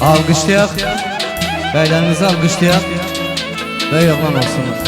Alqışlayaq, bəylərinizi alqışlayaq və yoxlan olsunuz.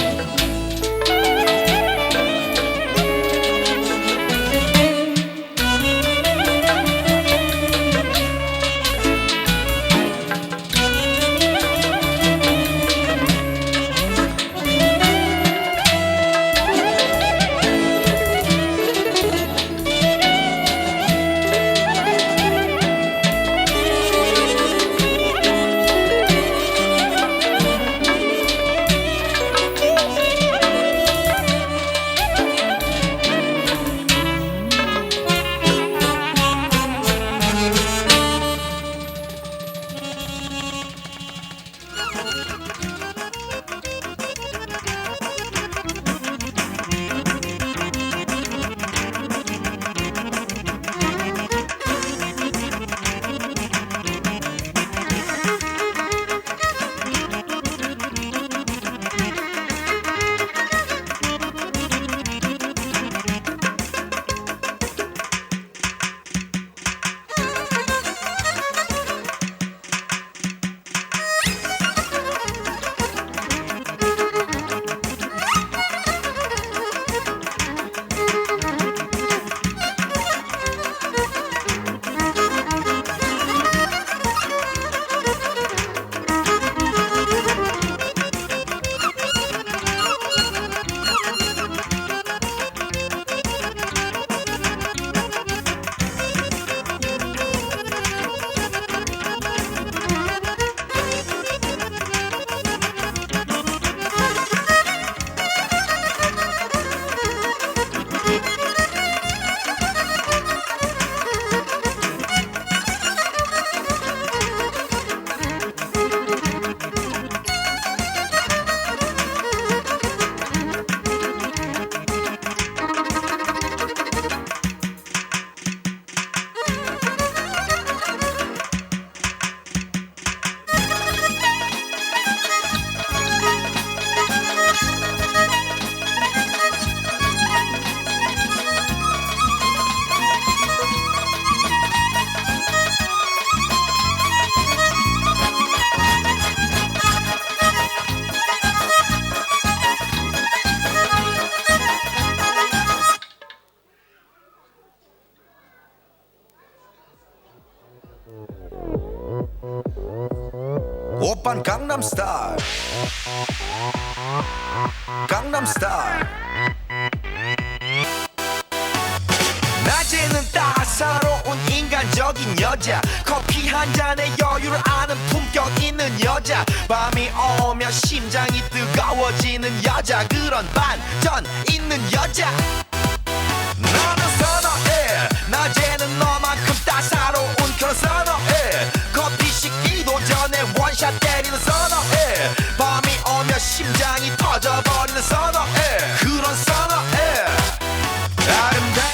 Oppan Gangnam Style, Gangnam Style. 낮에는 따사로운 인간적인 여자, 커피 한 잔에 여유를 아는 품격 있는 여자, 밤이 오면 심장이 뜨거워지는 여자, 그런 반전 있는 여자. 너는 선호해, 낮에는 너만큼 따사로운 그런 선호해, 커피 식기도 전에 원샷 때리는 선호해, 밤이 오면 심장이 터져버리는 선호해, 그런 선호해. 아름다워.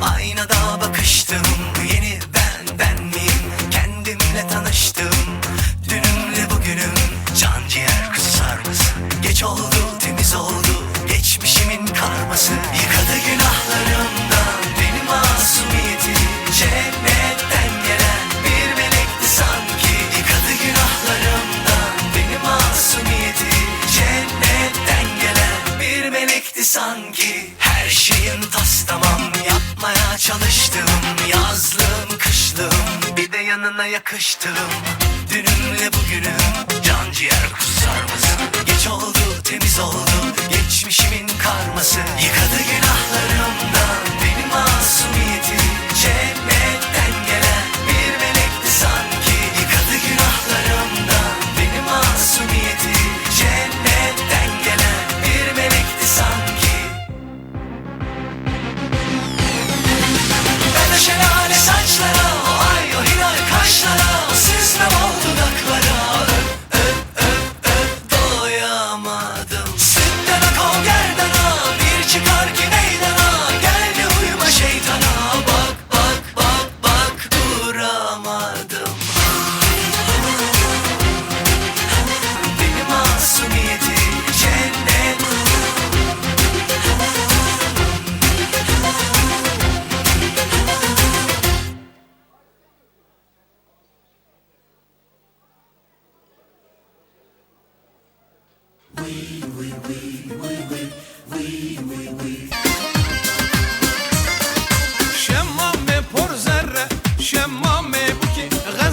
Aynada bakıştım, yeni ben miyim? Kendimle tanıştım, dünümle bugünüm. Can ciğer kusar mısın? Geç oldu, temiz oldu, geçmişimin karması. Yıkadı günahlarımdan beni masumiyeti, cennetten gelen bir melekti sanki. Yıkadı günahlarımdan beni masumiyeti, cennetten gelen bir melekti sanki. Her şeyin tas tamam, yapmaya çalıştım, yazlığım kışlığım, bir de yanına yakıştım. Dünümle bugünüm, can ciğer kusar mısın? Geç oldu, temiz oldu, geçmişimin karması. Yıkadı günahlarımdan beni masumiyeti, cennetten gelen bir melekti sanki. Yıkadı günahlarımdan beni masumiyeti, cennetten gelen bir melekti sanki. Ben o şelale saçlara, o ay o hilal kaşlara, o süzme bol dudaklara doyamadım. Sütten ak o gerdana, bir çıkar ki meydana, gel de uyuma şeytana. Bak bak bak bak.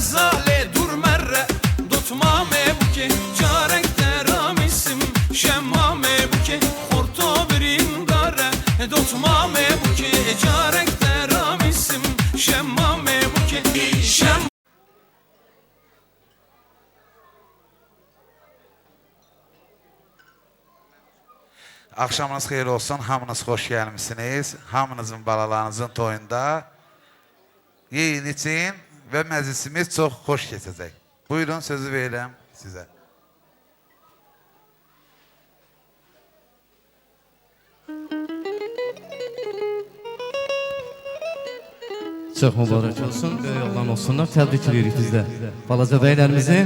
غزاله دور مره دوتمامه بوکه جارک درamisim شمامه بوکه خورتو برین داره دوتمامه بوکه جارک درamisim شمامه بوکه شم Akşamınız xeyir olsun, hamınız xoş gəlmişsiniz. Hamınızın balalarınızın toyunda yeyin için və məclisimiz çox xoş keçəcək. Buyurun, sözü verirəm sizə. Çox mübarək olsun, böyük oğlan olsunlar, təbrik edirik biz də balaca bəylərimizi.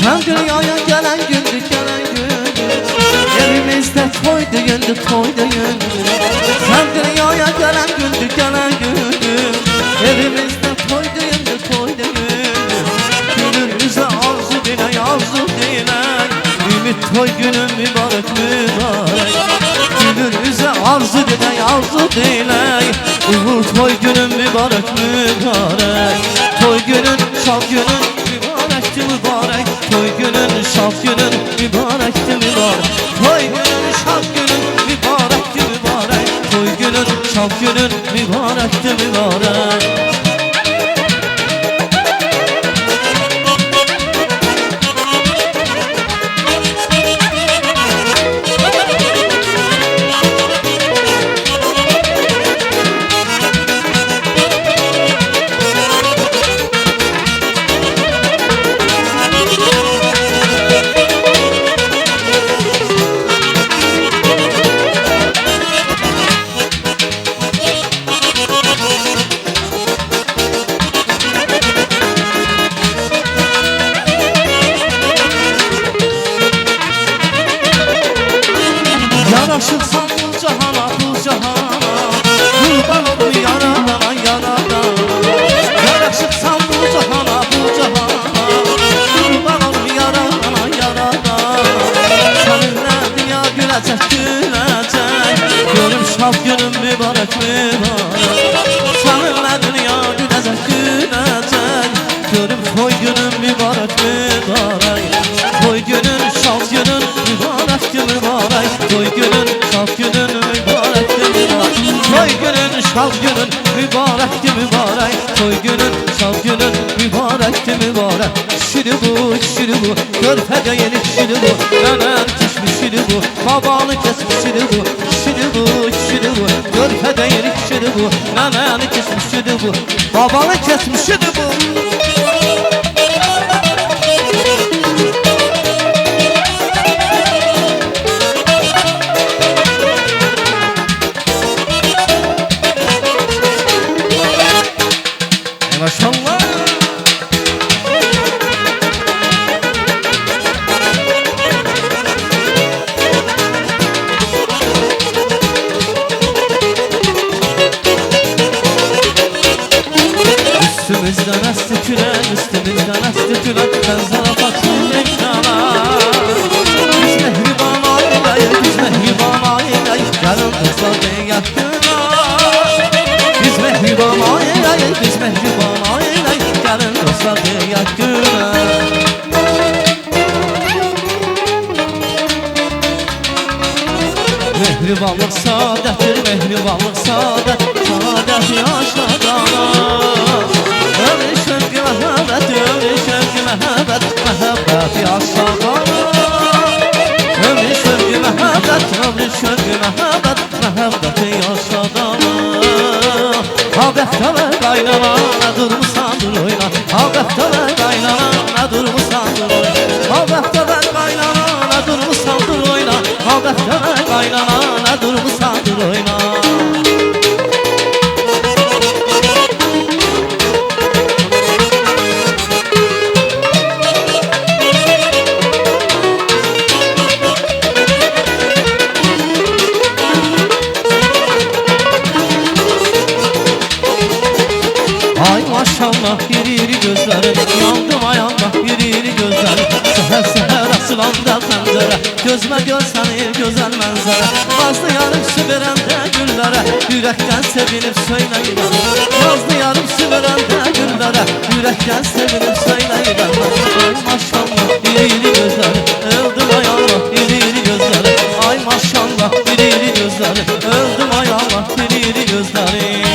Sen dünyaya gelen gündür, gelen gündür. Evimizde toydu gündür, toydu gündür. Sen dünyaya gelen gündür, gelen gündür. Evimizde toydu gündür, toydu gündür. Günümüze arzu dile, arzu dile. Ümit toy günün mübarek, mübarek. Günümüze arzu dile, arzu dile. Uğur toy günün mübarek, mübarek. Toy günün, şal günün mübarekti, mübarek. Toy günün, şal günün mübarekti, mübarek. Toy günün, şal günün mübarekti, mübarek. Toy günün, şal günün mübarekti, mübarek. Yaraşırsan bu cahana, bu cahana. Kurban olum yaradana, yaradana. Yaraşırsan bu cahana, bu cahana. Kurban olum yaradana, yaradana. Seninle dünya gülecek, gülecek. Görüm şal günün mübarek, mübarek. Seninle dünya gülecek, gülecek. Görüm toy günün mübarek, mübarek. Toy günün, şal günün mübarek, mübarek. Toy günün, şal günün mübarek, mübarek. Toy günün, şal günün mübarek, mübarek. Toy günün, şal günün mübarek, mübarek. Şiri bu, şiri bu, körfede yenik şiri bu. Nenem kişmiş şiri bu, babanı kesmiş şiri bu. Şiri bu, şiri bu, körfede yenik şiri bu. Nenem kişmiş şiri bu, babanı kesmiş şiri bu. Maşallah. Üstümüzden esti külen, üstümüzden esti külen. Ben zarafatın ekrana. Biz mehriban aileyiz, biz mehriban aileyiz. Gelin kızlar de yakına. Biz mehriban aileyiz, biz mehriban aileyiz. Gelin kızlar de yakına. Mehribanlık saadettir, mehribanlık saadet. Saadet yaşadana. Ömrü şevki mehabbet, ömrü şevki mehabbet. Mehabbet yaşadana. Ömrü şevki mehabbet, ömrü şevki mehabbet. Mehabbet yaşadana. Ağabeyde ve kaynana, ne durmusandır oyna. Ağabeyde ve kaynana, ne durmusandır oyna. Ağabeyde ve kaynana, ne durmusandır oyna. Ağabeyde ve kaynana, ne durmusandır oyna. Ay maşallah. divanda pəncərə Gözmə görsənir gözəl mənzərə Nazlı yarım su verəndə güllərə Ürəkdən sevinib söyləyirəm Nazlı yarım su verəndə güllərə Ürəkdən sevinib söyləyirəm Ay maşallah iri iri gözləri Öldüm ay Allah iri iri gözləri Ay maşallah iri iri gözləri Öldüm ay Allah iri iri gözləri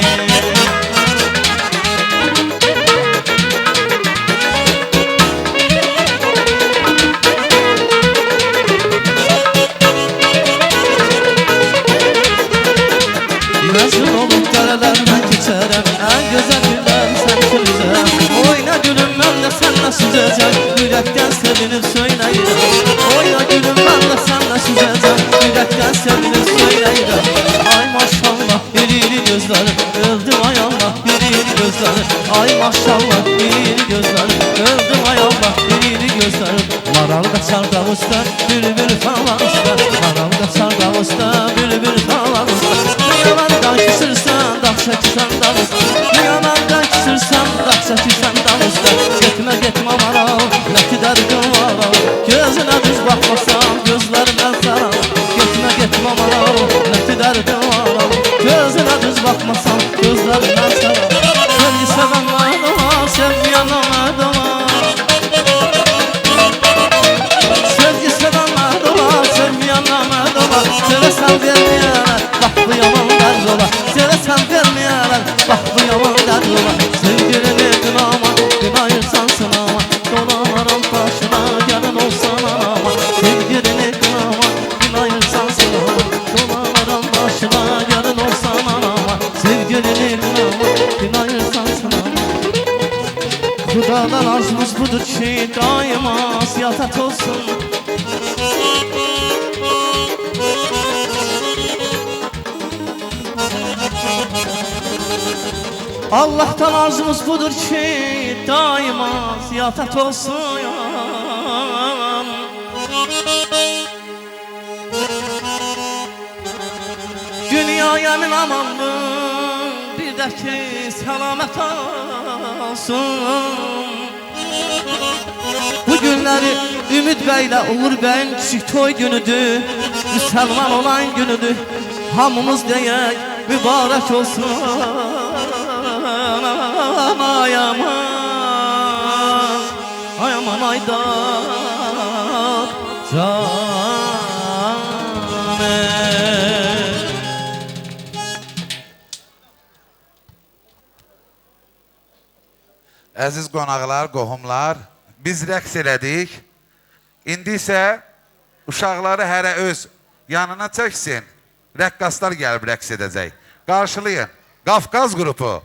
Məcnun olub dərələrdən keçərəm Ən gözəl günlər sən külüzəm Oyna gülüm mən də sənlə süzəcəm Ürəkdən sevinib söyləyirəm Oyna gülüm mən də sənlə süzəcəm Ürəkdən sevinib söyləyirəm Ay maşallah iri iri gözləri Öldüm ay Allah iri iri gözləri Ay maşallah iri iri gözləri Öldüm ay Allah iri iri gözləri Maral qaçar davuzda bülbül falan usta Maral qaçar davuzda bülbül falan usta Yalandan küsürsən, dağ çəkirsən davuzda Yalandan küsürsən, dağ çəkirsən davuzda Getmə, getmə maral, nə qədər gün var Gözünə düz baxmasan, gözlərindən saral Getmə, getmə maral, nə qədər gün var Gözünə düz baxmasan, gözlərindən saral Sevgi sevən mərduma, sevməyənə mərduma Sevgi sevən mərduma, sevməyənə mərduma Sevəsən verməyənə, bax bu yaman dərdola Sevəsən verməyənə, bax bu yaman dərdola Sevgilini günama, günayırsan sınama Dolamaram başına, gəlin olsan anama Sevgilini günama, günayırsan sınama Dolamaram başına, gəlin olsan anama Sevgilini günama, günayırsan sınama Xudadan arzumuz budur ki, daima siyaset olsun Allah'tan arzumuz budur ki daima ziyafet olsun Dünyaya min amanlı bir də ki selamet olsun Bu günləri Ümid bəylə Uğur bəyin küçük toy günüdür Müsəlman olan günüdür Hamımız deyək mübarək olsun Ay aman, ay aman aydan canım Əziz qonaqlar, qohumlar, biz rəqs elədik. İndi isə uşaqları hərə öz yanına çəksin. Rəqqaslar gəlib rəqs edəcək. Qarşılayın, Qafqaz qrupu.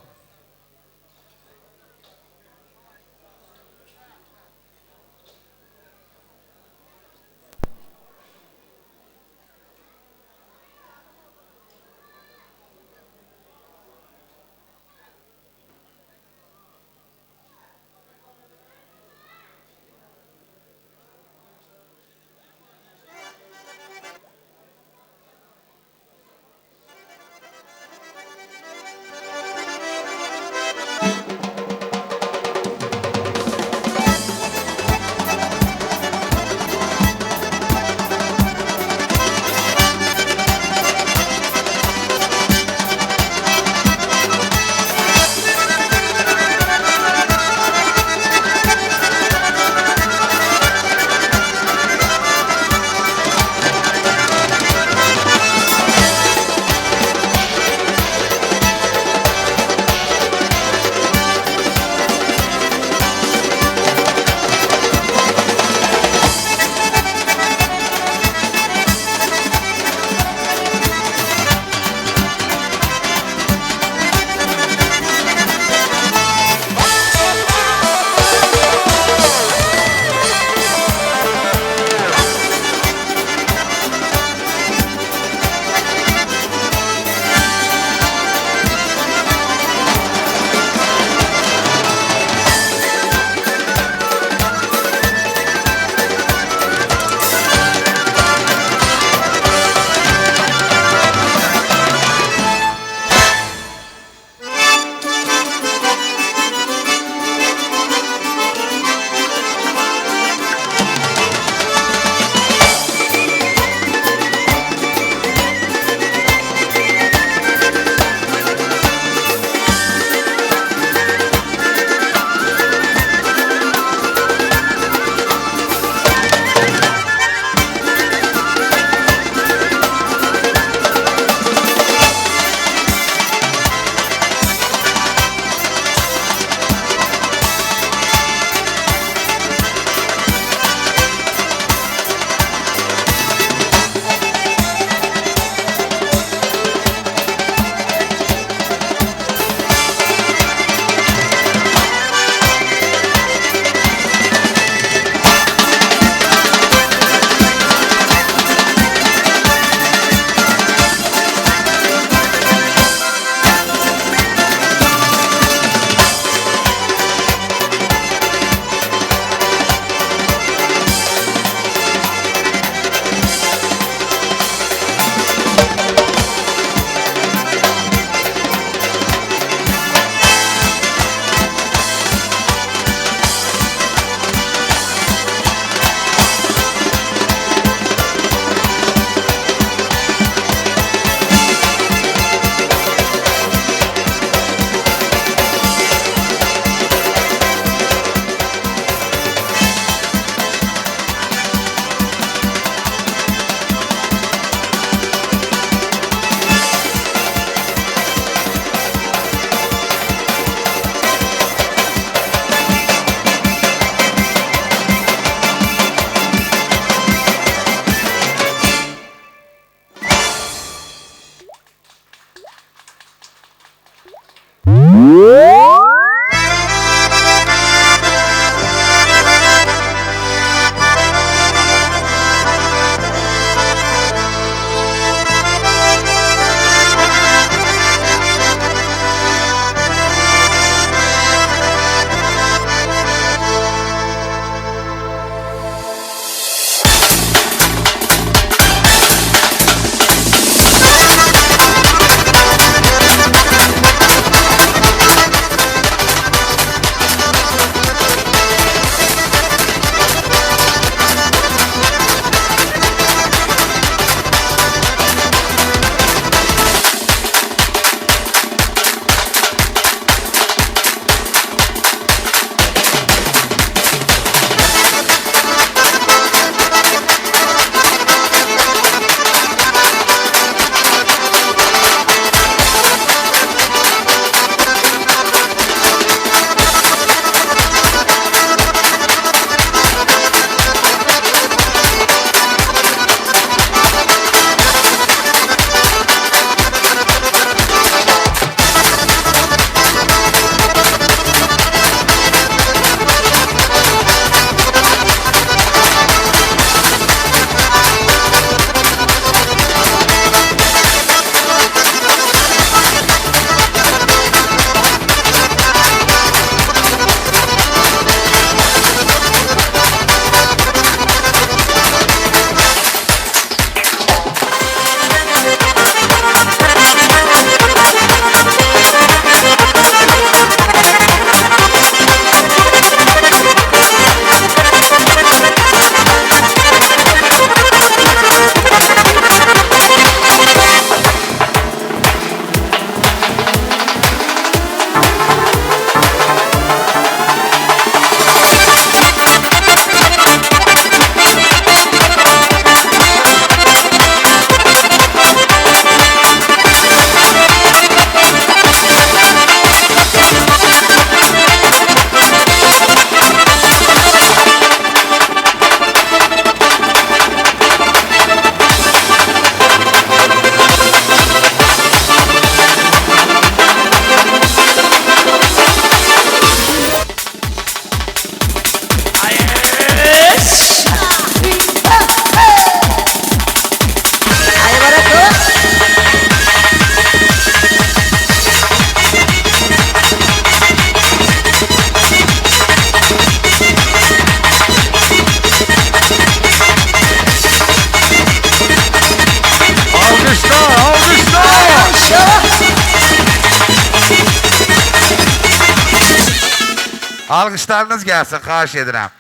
Alqışlarınız gəlsin, xahiş edirəm.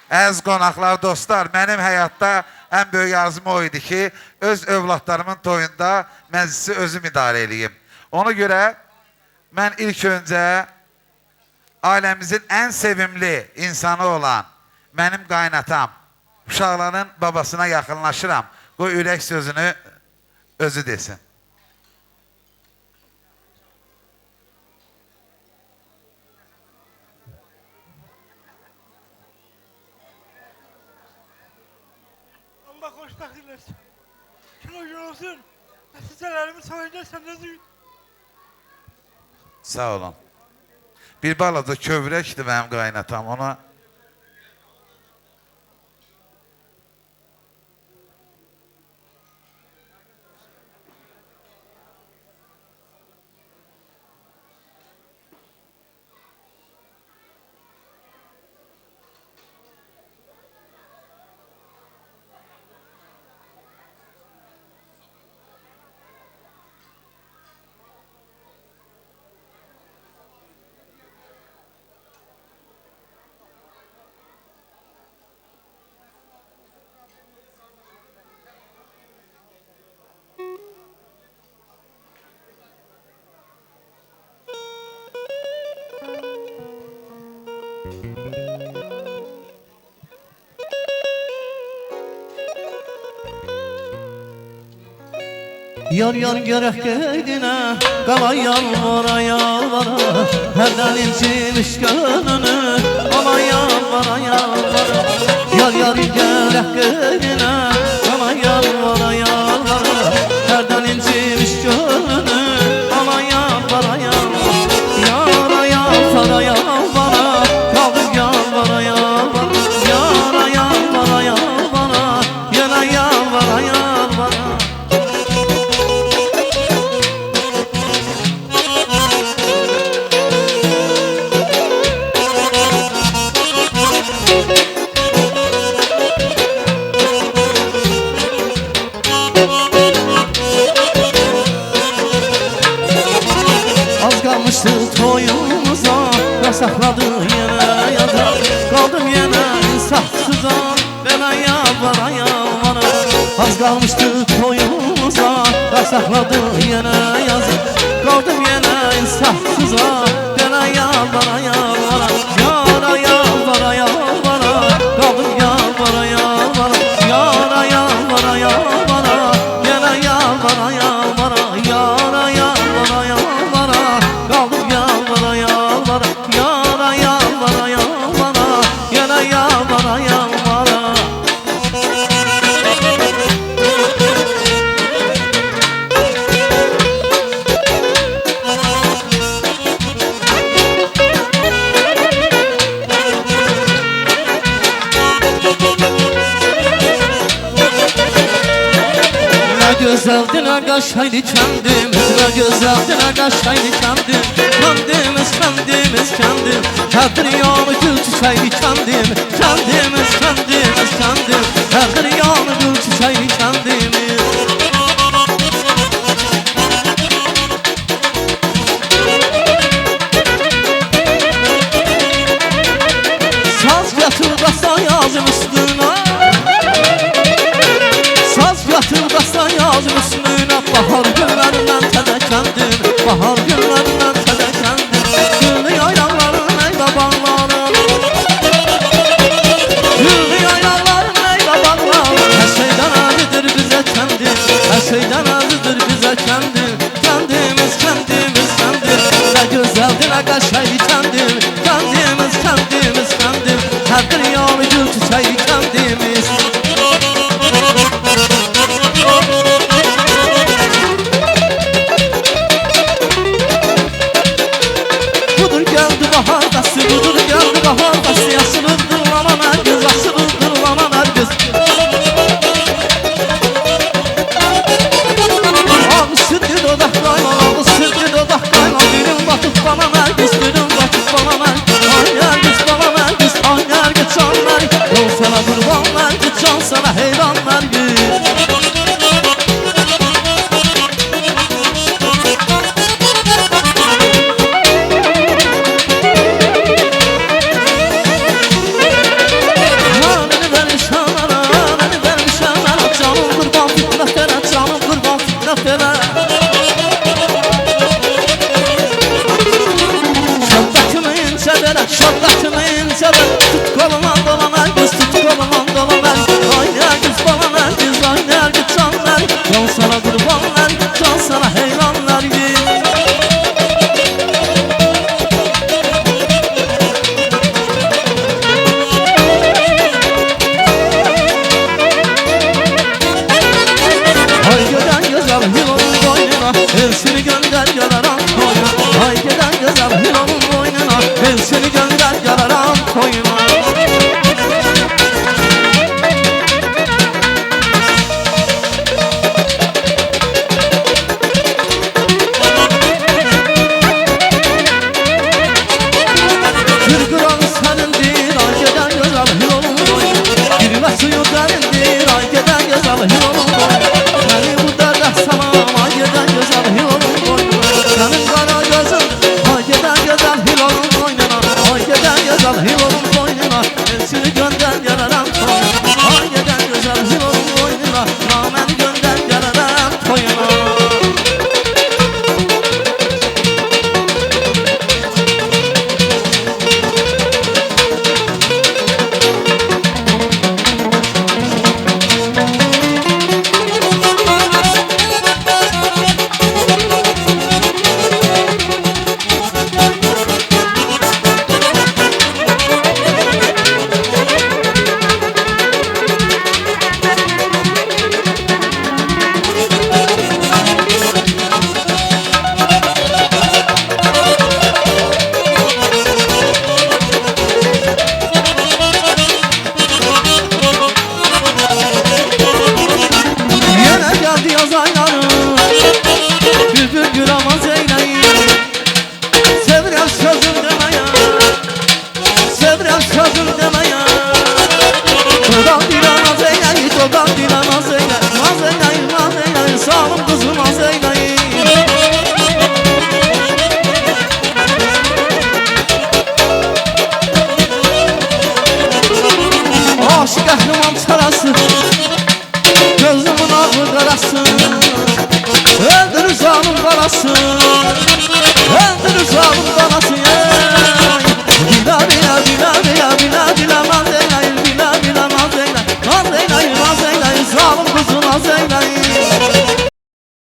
Əziz qonaqlar, dostlar, mənim həyatda ən böyük arzum o idi ki, öz övladlarımın toyunda məclisi özüm idarə edeyim. Ona görə mən ilk öncə ailəmizin ən sevimli insanı olan mənim qaynatam, uşaqların babasına yaxınlaşıram. Qoy ürək sözünü özü desin. Allah xoşbəxt eləsin. Kino gün olsun. Nəticələrimi sayında səndə düyün. Sağ olun. Bir balaca kövrəkdir mənim qaynatam, ona... Yar yar gerek geydine, qala yalvara yalvara, hərdən incimiş gönlünü, qala yalvara yalvara. Yar yar gerek geydine, qala yalvara yalvara, hərdən incimiş gönlünü, qala yalvara yalvara. Yara yalvara yalvara, qaldım yalvara yalvara. Yara yalvara yalvara, yana yalvara yalvara. Toyumuza yasakladı yine yazar. Kaldım yine insafsıza, bana yalvara yalvara. Az kalmıştı toyumuza yasakladı yine yazar. Kaldım yine insafsıza, bana yalvara yalvara. Yara yalvara yalvara, kaldım yalvara yalvara. Yara yalvara yalvara, yine yalvara yalvara. Yara yalvara yalvara, kaldım yalvara yalvara. Yara yalvara yalvara, yana yalvara yalvara. Ne güzeldi ne kaşaydı kendimiz, ne güzeldi ne kaşaydı kendim. Kendimiz kendimiz kendim, her dünyanı gül çiçeği kendim. Kendimiz kendimiz kendim, her dünyanı gül çiçeği kendimiz. Saz getir basa yazım üstüne, saz getir basa yazım üstüne. Bahar günlerinden tedekendim, bahar günlerinden tedekendim. Güllü yaylaların meyve bağları, güllü yaylaların meyve bağları. Her şeyden azidir bize kendim, her şeyden azidir bize kendim. Kendimiz kendimiz kendim, ne güzeldi ne kaşaydı kendim. Kendimiz kendimiz kendim, her dünyanı gül çiçeği kendimiz. Budur geldi bahar bası, budur geldi bahar bası. Asılıdır lanan herkes, asılıdır lanan herkes. Ağlı sürdü dodaklayla, ağlı sürdü dodaklayla. Birim batıp bana herkes, birim batıp bana herkes. Ay herkes bana herkes, ay herkes an herkes. Yol sana kurban herkes. sever Tut kolumdan dolan her kız tut kolumdan dolan her Oynar kız balan her kız oynar kız canlar Can sana kurbanlar can sana heyranlar Ay gelen güzel yılanın boynuna Elsini gönder yararan koyuna Ay gelen güzel yılanın boynuna Elsini gönder yararan koyuna Bir kıran senindir ay gelen güzel yılanın boynuna Girme suyu derindir ay gelen güzel yılanın boynuna Beni bu derde salam ay gelen güzel yılanın boynuna Senin kara gözün ay gelen güzel yılanın boynuna Ay gelen güzel yılanın boynuna Elsini gönder yararan koyuna Ay gelen güzel yılanın boynuna Nameni gönder yararan koyuna Yine geldi yaz ayları Bülbül gülamaz eyleyin Sevrem sözüm demeye Sevrem sözüm demeye Dodan dilemez eyleyin Dodan dilemez eyleyin Maz eyleyin maz eyleyin Sağım kızım maz eyleyin Aşık ehliman sarası Gözümün ağı karası Öldür canım karası